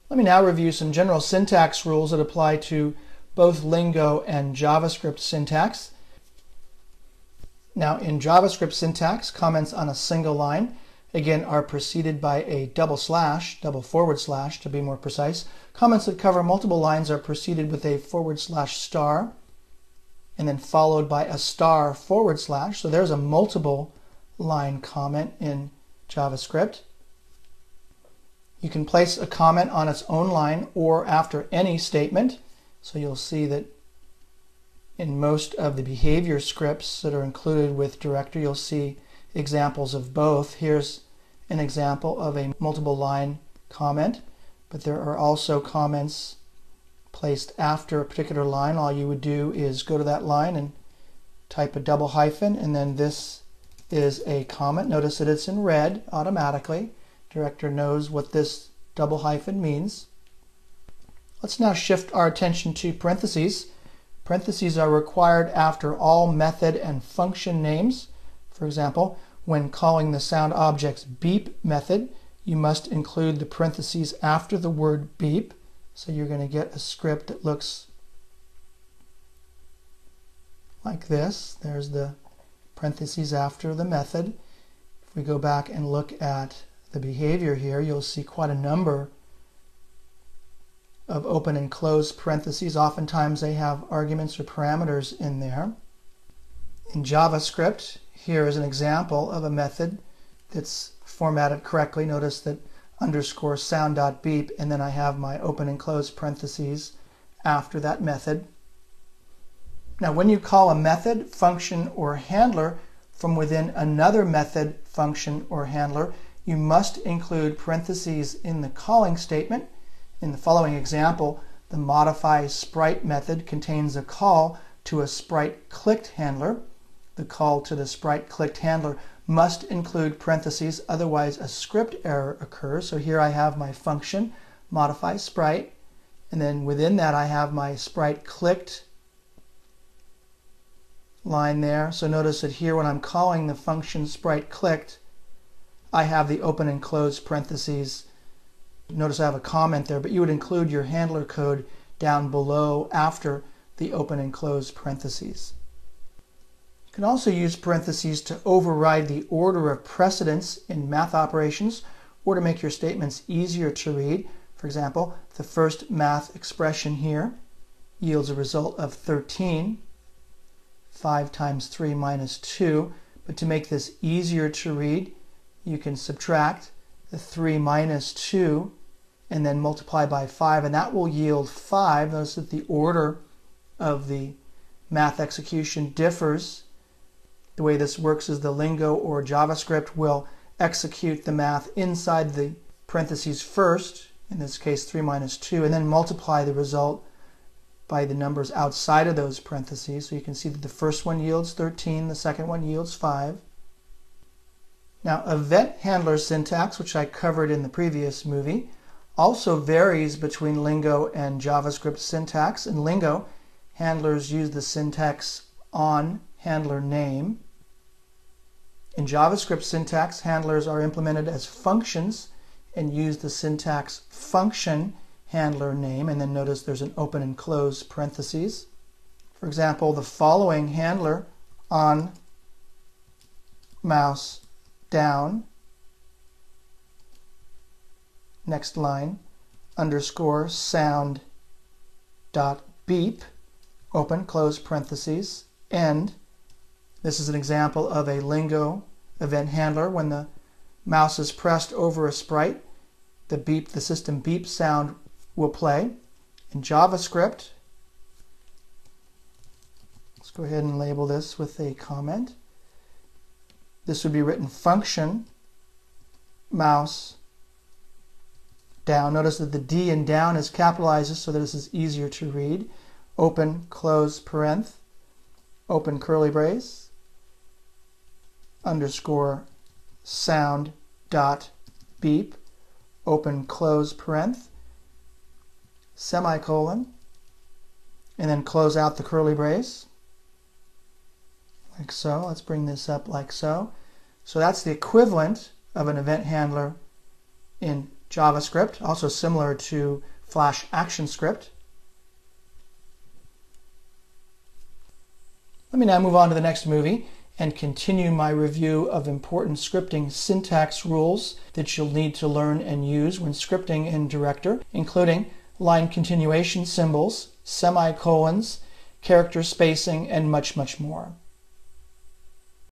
Let me now review some general syntax rules that apply to both Lingo and JavaScript syntax. Now, in JavaScript syntax, comments on a single line, again, are preceded by a double forward slash to be more precise. Comments that cover multiple lines are preceded with a /* and then followed by a */ So there's a multiple line comment in JavaScript. You can place a comment on its own line or after any statement. So you'll see that in most of the behavior scripts that are included with Director, you'll see examples of both. Here's an example of a multiple line comment, but there are also comments placed after a particular line. All you would do is go to that line and type a double hyphen, and then this is a comment. Notice that it's in red automatically. Director knows what this double hyphen means. Let's now shift our attention to parentheses. Parentheses are required after all method and function names. For example, when calling the sound object's beep method, you must include the parentheses after the word beep. So you're going to get a script that looks like this. There's the parentheses after the method. If we go back and look at the behavior here, you'll see quite a number of open and close parentheses. Oftentimes they have arguments or parameters in there. In JavaScript, here is an example of a method that's formatted correctly. Notice that _sound.beep, and then I have my open and close parentheses after that method. Now, when you call a method, function, or handler from within another method, function, or handler, you must include parentheses in the calling statement. In the following example, the modify sprite method contains a call to a sprite clicked handler. The call to the sprite clicked handler must include parentheses, otherwise a script error occurs. So here I have my function, modify sprite, and then within that I have my sprite clicked line there. So notice that here when I'm calling the function sprite clicked, I have the open and close parentheses. Notice I have a comment there, but you would include your handler code down below after the open and close parentheses. You can also use parentheses to override the order of precedence in math operations or to make your statements easier to read. For example, the first math expression here yields a result of 13. 5 times 3 minus 2. But to make this easier to read, you can subtract the 3 minus 2 and then multiply by 5, and that will yield 5. Notice that the order of the math execution differs. The way this works is the Lingo or JavaScript will execute the math inside the parentheses first, in this case 3 minus 2, and then multiply the result by the numbers outside of those parentheses. So you can see that the first one yields 13, the second one yields 5. Now, event handler syntax, which I covered in the previous movie, also varies between Lingo and JavaScript syntax. In Lingo, handlers use the syntax on handler name. In JavaScript syntax, handlers are implemented as functions and use the syntax function handler name, and then notice there's an open and close parentheses. For example, the following handler on mouse down, next line, underscore sound dot beep, open, close parentheses, end. This is an example of a Lingo event handler. When the mouse is pressed over a sprite, the system beep sound will play. In JavaScript, let's go ahead and label this with a comment. This would be written function mouse down. Notice that the D in down is capitalized so that this is easier to read. Open, close, parenth, open curly brace, underscore sound dot beep, open, close, parenth, semicolon, and then close out the curly brace, like so. Let's bring this up like so. So that's the equivalent of an event handler in JavaScript, also similar to Flash ActionScript. Let me now move on to the next movie and continue my review of important scripting syntax rules that you'll need to learn and use when scripting in Director, including line continuation symbols, semicolons, character spacing, and much, much more.